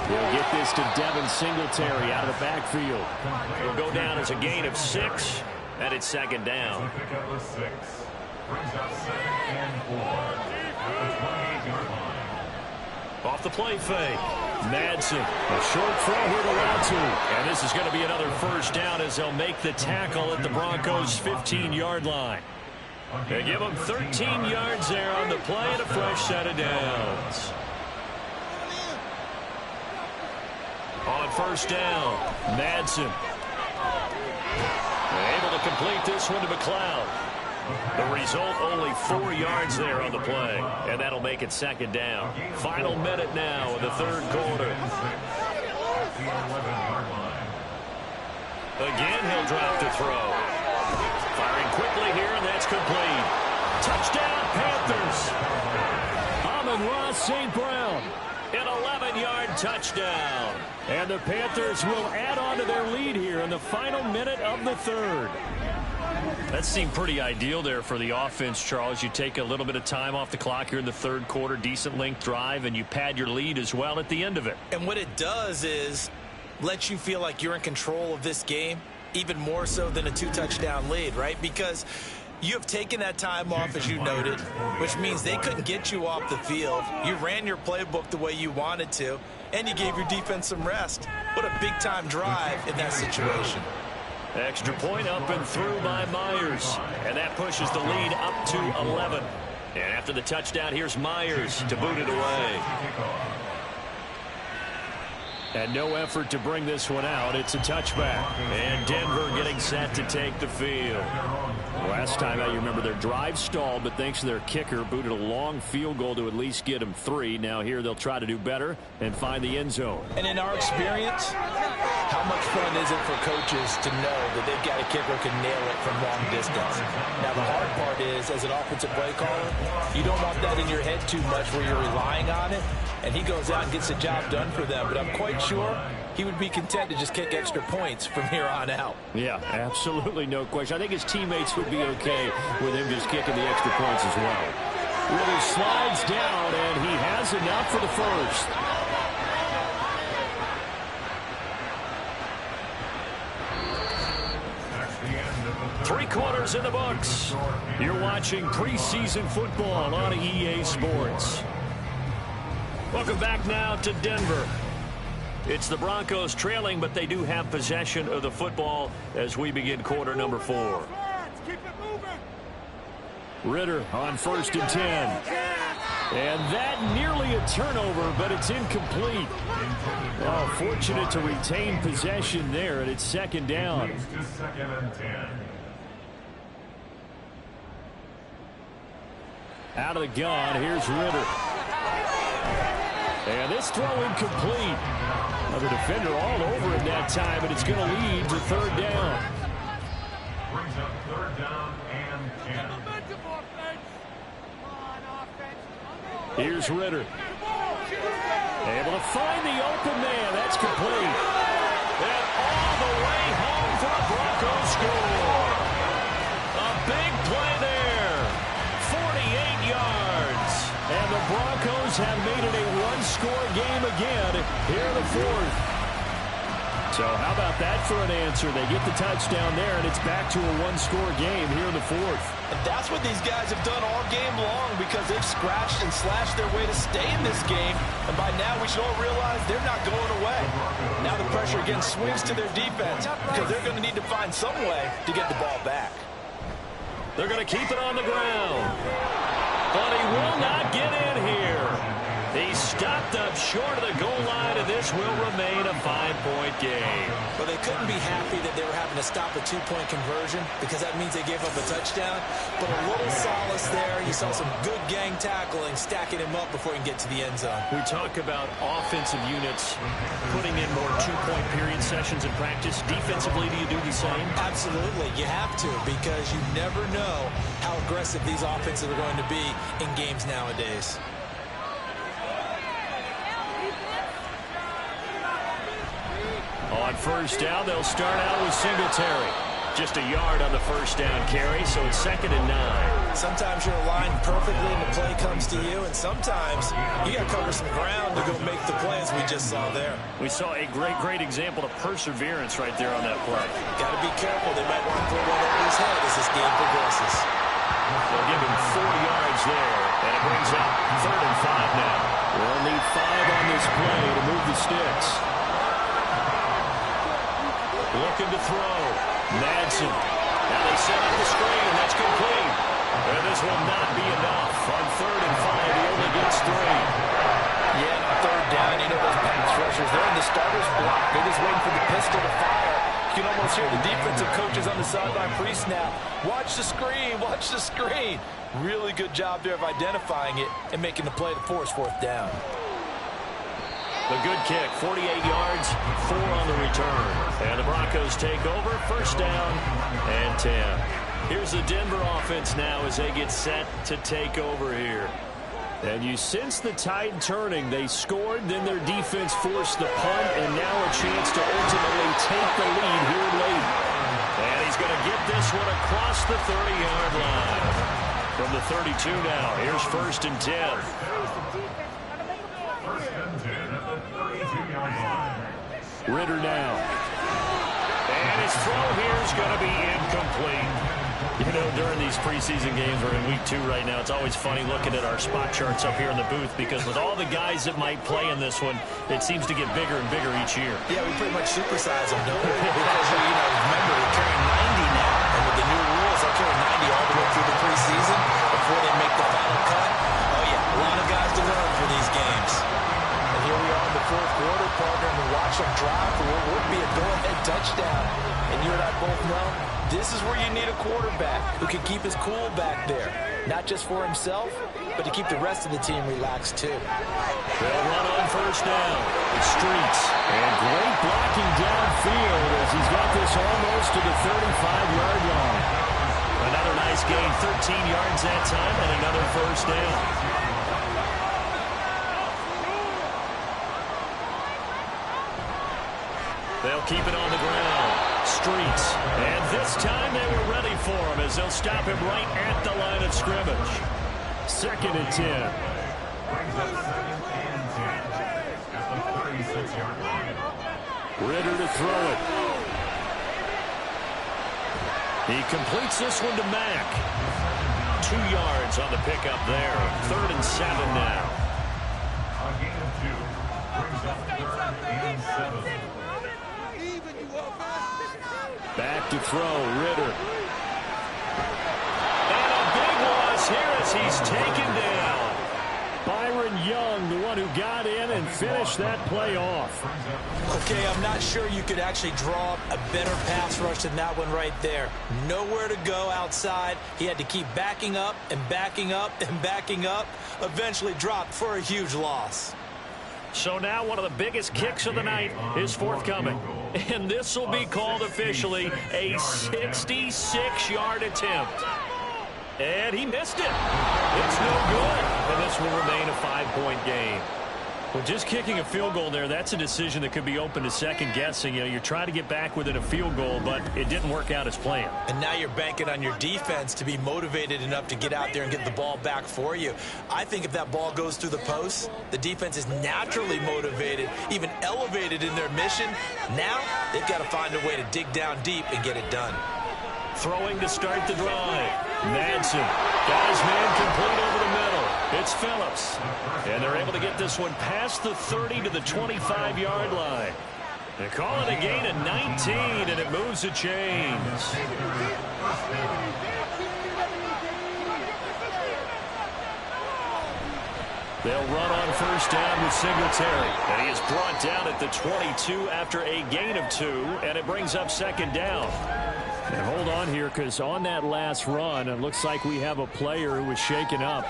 He'll get this to Devin Singletary out of the backfield. It'll go down as a gain of 6, and it's second down. Off the play fake. Madsen. A short throw here to Latu. And this is going to be another first down as they'll make the tackle at the Broncos' 15-yard line. They give them 13 yards there on the play and a fresh set of downs. On first down, Madsen. Able to complete this one to McLeod. The result, only 4 yards there on the play, and that'll make it second down. Final minute now in the third quarter. Again, he'll drop to throw. Firing quickly here, and that's complete. Touchdown, Panthers. Amon-Ra St. Brown. An 11-yard touchdown. And the Panthers will add on to their lead here in the final minute of the third. That seemed pretty ideal there for the offense, Charles. You take a little bit of time off the clock here in the third quarter, decent length drive, and you pad your lead as well at the end of it. And what it does is let you feel like you're in control of this game, even more so than a 2-touchdown lead, right? Because you have taken that time off, as you noted, which means they couldn't get you off the field. You ran your playbook the way you wanted to, and you gave your defense some rest. What a big-time drive in that situation. Extra point up and through by Myers. And that pushes the lead up to 11. And after the touchdown, here's Myers to boot it away. And no effort to bring this one out. It's a touchback. And Denver getting set to take the field. Last time out, you remember their drive stalled, but thanks to their kicker, booted a long field goal to at least get them 3. Now here they'll try to do better and find the end zone. And in our experience, how much fun is it for coaches to know that they've got a kicker who can nail it from long distance? Now the hard part is, as an offensive play caller, you don't want that in your head too much where you're relying on it, and he goes out and gets the job done for them. But I'm quite sure he would be content to just kick extra points from here on out. Yeah, absolutely no question. I think his teammates would be okay with him just kicking the extra points as well. Really slides down, and he has enough for the first. Three quarters in the books. You're watching preseason football on EA Sports. Welcome back now to Denver. It's the Broncos trailing, but they do have possession of the football as we begin quarter number 4. Ritter on 1st and 10. And that nearly a turnover, but it's incomplete. Oh, fortunate to retain possession there, and it's second down. Out of the gun, here's Ritter. And this throw incomplete. The defender all over it that time, but it's going to lead to third down. Brings up third down and 10. Here's Ritter. Able to find the open man. That's complete. And all the way home for a Broncos score. A big play there. 48 yards. And the Broncos have made it a one-score game again here in the fourth. So how about that for an answer? They get the touchdown there, and it's back to a one-score game here in the fourth. And that's what these guys have done all game long, because they've scratched and slashed their way to stay in this game. And by now, we should all realize they're not going away. Now the pressure again swings to their defense, because they're going to need to find some way to get the ball back. They're going to keep it on the ground. But he will not get in here. He's stopped up short of the goal line, and this will remain a 5-point game. Well, they couldn't be happy that they were having to stop a 2-point conversion, because that means they gave up a touchdown. But a little solace there. You saw some good gang tackling, stacking him up before he can get to the end zone. We talk about offensive units putting in more 2-point period sessions in practice. Defensively, do you do the same? Absolutely. You have to, because you never know how aggressive these offenses are going to be in games nowadays. first down. They'll start out with Singletary. Just a yard on the first down carry, so it's 2nd and 9. Sometimes you're aligned perfectly and the play comes to you, and sometimes you got to cover some ground to go make the play, as we just saw there. We saw a great example of perseverance right there on that play. Got to be careful. They might want to throw one over his head as this game progresses. They'll give him 4 yards there, and it brings up 3rd and 5 now. We'll need 5 on this play to move the sticks. Looking to throw. Madsen. Now they set up the screen, and that's complete. And this will not be enough. On 3rd and 5, he only gets 3. Yeah, on 3rd down, you know those pass rushers, they're in the starter's block. They're just waiting for the pistol to fire. You can almost hear the defensive coaches on the sideline pre-snap. Watch the screen, watch the screen. Really good job there of identifying it and making the play to force 4th down. The good kick, 48 yards, 4 on the return. And the Broncos take over, 1st down and 10. Here's the Denver offense now as they get set to take over here. And you sense the tide turning. They scored, then their defense forced the punt, and now a chance to ultimately take the lead here late. And he's going to get this one across the 30-yard line. From the 32 now, here's 1st and 10. Ritter now. And his throw here is going to be incomplete. You know, during these preseason games, we're in week 2 right now. It's always funny looking at our spot charts up here in the booth because with all the guys that might play in this one, it seems to get bigger and bigger each year. Yeah, we pretty much supersize them, don't we? Because, remember, we're carrying 90 now. And with the new rules, they'll carry 90 all the way through the preseason before they make the final cut. Oh, yeah, a lot of guys to learn for these games. And here we are in the 4th quarter, partner, and watch them drive for what would be a go-ahead touchdown. And you and I both know this is where you need a quarterback who can keep his cool back there. Not just for himself, but to keep the rest of the team relaxed, too. They'll run on 1st down. Streets. And great blocking downfield as he's got this almost to the 35-yard line. Another nice gain, 13 yards that time, and another 1st down. They'll keep it on the ground. Streets. And this time they were ready for him as they'll stop him right at the line of scrimmage. 2nd and 10. Ritter to throw it. He completes this one to Mack. 2 yards on the pickup there. 3rd and 7 now. A gain of 2 brings up 3rd and 7. Back to throw, Ritter. And a big loss here as he's taken down. Byron Young, the one who got in and finished that play off. Okay, I'm not sure you could actually draw up a better pass rush than that one right there. Nowhere to go outside. He had to keep backing up and backing up and backing up. Eventually dropped for a huge loss. So now one of the biggest kicks of the night is forthcoming. And this will be called officially a 66-yard attempt. And he missed it. It's no good. And this will remain a 5-point game. Well, just kicking a field goal there, that's a decision that could be open to second guessing. You know, you're trying to get back within a field goal, but it didn't work out as planned. And now you're banking on your defense to be motivated enough to get out there and get the ball back for you. I think if that ball goes through the post, the defense is naturally motivated, even elevated in their mission. Now they've got to find a way to dig down deep and get it done. Throwing to start the drive. Madsen got his man complete over the middle. It's Phillips. And they're able to get this one past the 30 to the 25-yard line. They call it a gain of 19, and it moves the chains. They'll run on 1st down with Singletary. And he is brought down at the 22 after a gain of 2, and it brings up 2nd down. And hold on here, because on that last run, it looks like we have a player who was shaken up.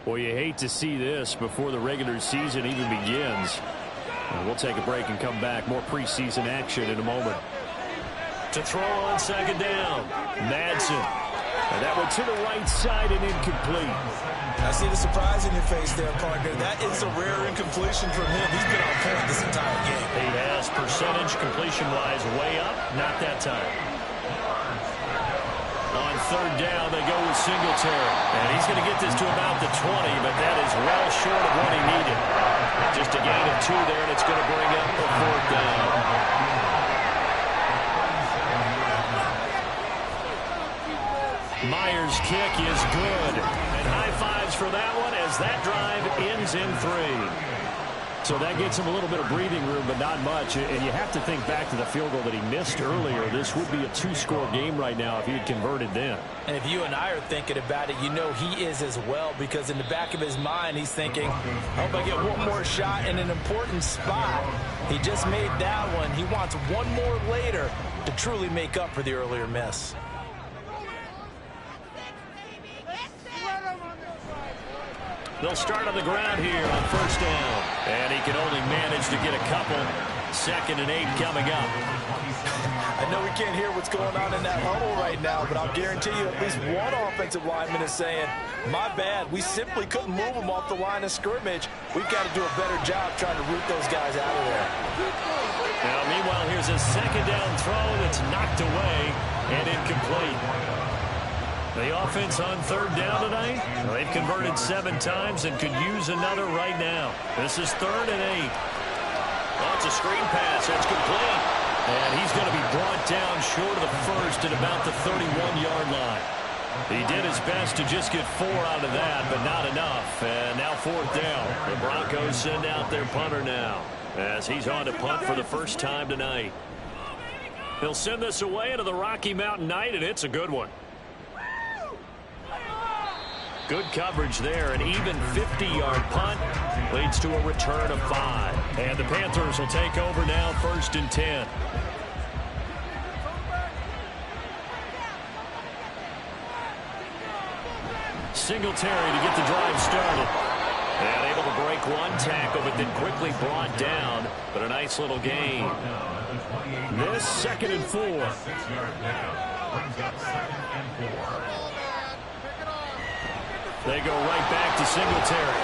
Boy, you hate to see this before the regular season even begins. And we'll take a break and come back. More preseason action in a moment. To throw on 2nd down, Madsen. And that went to the right side and incomplete. I see the surprise in your face there, partner. That is a rare incompletion from him. He's been on point this entire game. He has percentage completion-wise way up. Not that time. On third down, they go with Singletary. And he's going to get this to about the 20, but that is well short of what he needed. Just a gain of 2 there, and it's going to bring up a fourth down. Myers' kick is good. And high fives for that one as that drive ends in 3. So that gets him a little bit of breathing room, but not much. And you have to think back to the field goal that he missed earlier. This would be a 2-score game right now if he had converted then. And if you and I are thinking about it, you know he is as well, because in the back of his mind, he's thinking, I hope I get one more shot in an important spot. He just made that one. He wants one more later to truly make up for the earlier miss. They'll start on the ground here on first down. And he can only manage to get a couple. 2nd and 8 coming up. I know we can't hear what's going on in that huddle right now, but I'll guarantee you at least one offensive lineman is saying, my bad, we simply couldn't move them off the line of scrimmage. We've got to do a better job trying to root those guys out of there. Now, meanwhile, here's a 2nd down throw that's knocked away and incomplete. The offense on third down tonight, they've converted 7 times and could use another right now. This is 3rd and 8. Oh, it's a screen pass. It's complete. And he's going to be brought down short of the first at about the 31-yard line. He did his best to just get 4 out of that, but not enough. And now 4th down. The Broncos send out their punter now as he's on to punt for the first time tonight. He'll send this away into the Rocky Mountain night, and it's a good one. Good coverage there. An even 50-yard punt leads to a return of 5. And the Panthers will take over now, 1st and 10. Singletary to get the drive started. And able to break one tackle, but then quickly brought down. But a nice little gain. This 2nd and 4. 6-yard down. Brings up 2nd and 4. They go right back to Singletary.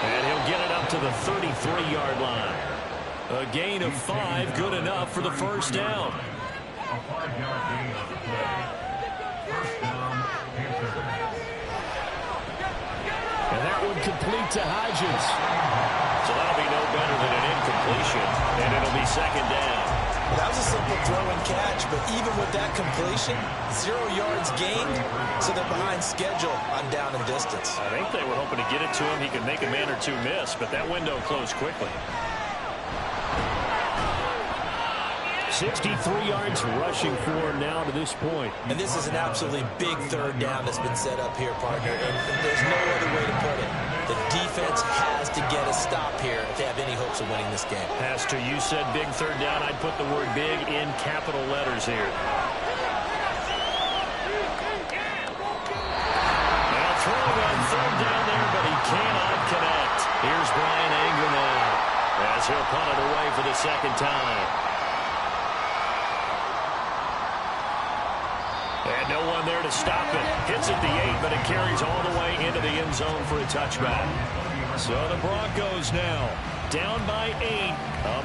And he'll get it up to the 33-yard line. A gain of 5, good enough for the first down. A 5-yard gain on the play. First down, Panthers. And that one complete to Hodges. So that'll be no better than an incompletion. And it'll be 2nd down. That was a simple throw and catch, but even with that completion, 0 yards gained, so they're behind schedule on down and distance. I think they were hoping to get it to him. He could make a man or 2 miss, but that window closed quickly. 63 yards rushing for him now to this point. And this is an absolutely big 3rd down that's been set up here, partner, and there's no other way to put it. The defense has to get a stop here if they have any hopes of winning this game. Has to. You said big 3rd down. I'd put the word big in capital letters here. Now throwing on 3rd down there, but he cannot connect. Here's Brian Anger now as he'll punt it away for the 2nd time. And no one there to stop it. Hits at the 8, but it carries all the way into the end zone for a touchback. So the Broncos now down by 8.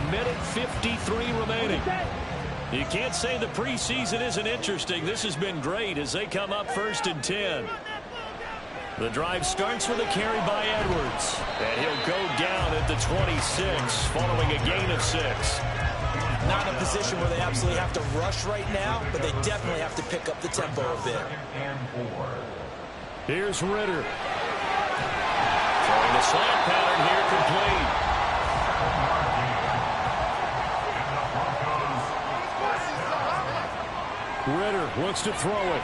1:53 remaining. You can't say the preseason isn't interesting. This has been great as they come up 1st and 10. The drive starts with a carry by Edwards. And he'll go down at the 26 following a gain of 6. Not in a position where they absolutely have to rush right now, but they definitely have to pick up the tempo a bit. Here's Ritter. Throwing the slant pattern here complete. Ritter wants to throw it.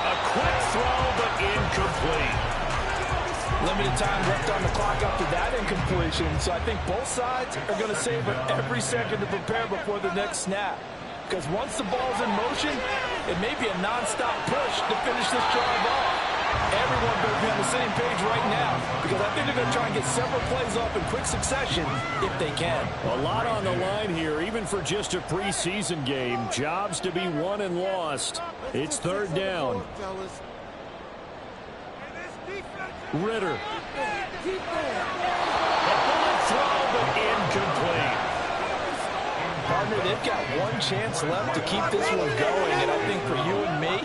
A quick throw, but incomplete. Limited time left on the clock after that incompletion, so I think both sides are going to savor every second to prepare before the next snap. Because once the ball's in motion, it may be a nonstop push to finish this drive off. Everyone better be on the same page right now, because I think they're going to try and get several plays off in quick succession if they can. A lot on the line here, even for just a preseason game. Jobs to be won and lost. It's third down. Ritter. A bullet throw, but incomplete. Partner, they've got one chance left to keep this one going, and I think for you and me,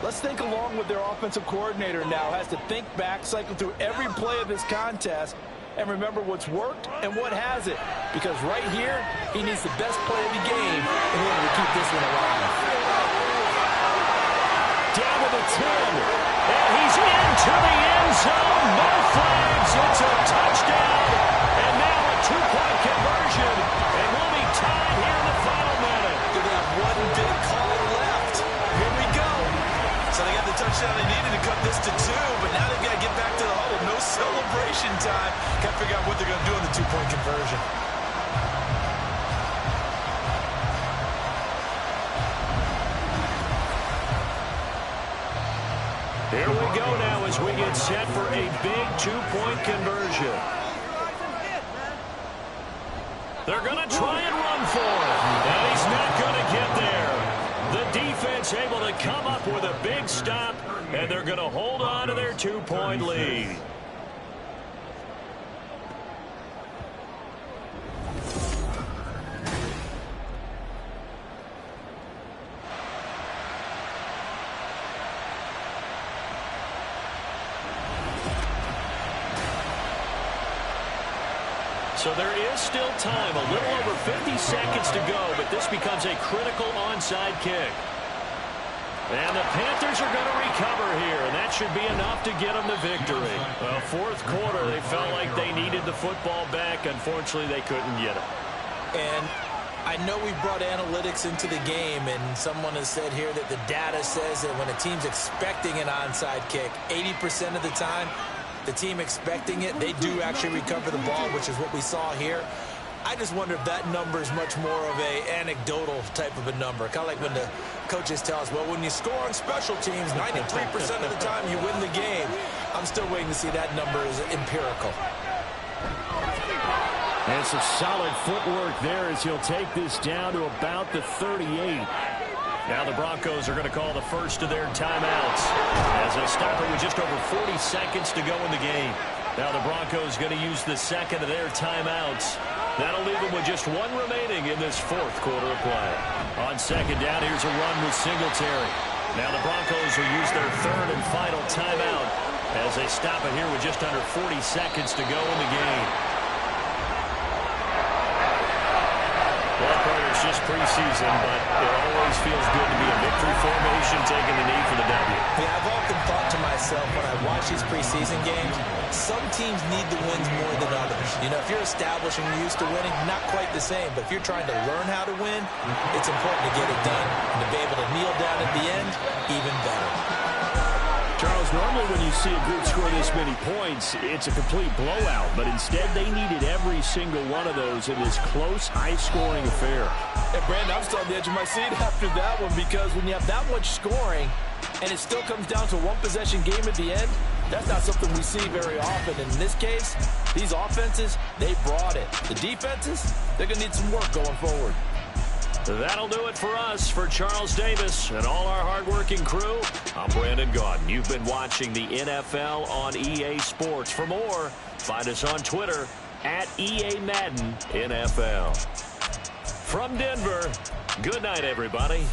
let's think along with their offensive coordinator now. Has to think back, cycle through every play of this contest, and remember what's worked and what hasn't. Because right here, he needs the best play of the game in order to keep this one alive. Down to the 10. And he's into the end zone. No flags. It's a touchdown. And now a two-point conversion. And we'll be tied here in the final minute. They have one big call left. Here we go. So they got the touchdown they needed to cut this to 2, but now they've got to get back to the huddle. No celebration time. Got to figure out what they're going to do on the two-point conversion. Here we go now as we get set for a big two-point conversion. They're going to try and run for it. And he's not going to get there. The defense able to come up with a big stop, and they're going to hold on to their two-point lead. So there is still time, a little over 50 seconds to go, but this becomes a critical onside kick. And the Panthers are going to recover here, and that should be enough to get them the victory. Well, fourth quarter, they felt like they needed the football back. Unfortunately, they couldn't get it. And I know we brought analytics into the game, and someone has said here that the data says that when a team's expecting an onside kick, 80% of the time, the team expecting it, they do actually recover the ball, which is what we saw here. I just wonder if that number is much more of a anecdotal type of a number. Kind of like when the coaches tell us, well, when you score on special teams, 93% of the time you win the game. I'm still waiting to see that number is empirical. And some solid footwork there as he'll take this down to about the 38. Now the Broncos are going to call the first of their timeouts as they stop it with just over 40 seconds to go in the game. Now the Broncos going to use the second of their timeouts. That'll leave them with just one remaining in this fourth quarter of play. On second down, here's a run with Singletary. Now the Broncos will use their third and final timeout as they stop it here with just under 40 seconds to go in the game. Well, it's just preseason, but it always feels good to be a victory formation taking the knee for the W. Yeah, I've often thought to myself when I watch these preseason games, some teams need the wins more than others. You know, if you're established and you're used to winning, not quite the same. But if you're trying to learn how to win, it's important to get it done. And to be able to kneel down at the end, even better. Charles, normally when you see a group score this many points, it's a complete blowout. But instead, they needed every single one of those in this close, high-scoring affair. And, Brandon, I'm still on the edge of my seat after that one because when you have that much scoring and it still comes down to a one-possession game at the end, that's not something we see very often. And in this case, these offenses, they brought it. The defenses, they're going to need some work going forward. That'll do it for us. For Charles Davis and all our hardworking crew, I'm Brandon Gaudin. You've been watching the NFL on EA Sports. For more, find us on Twitter at EA Madden NFL. From Denver, good night, everybody.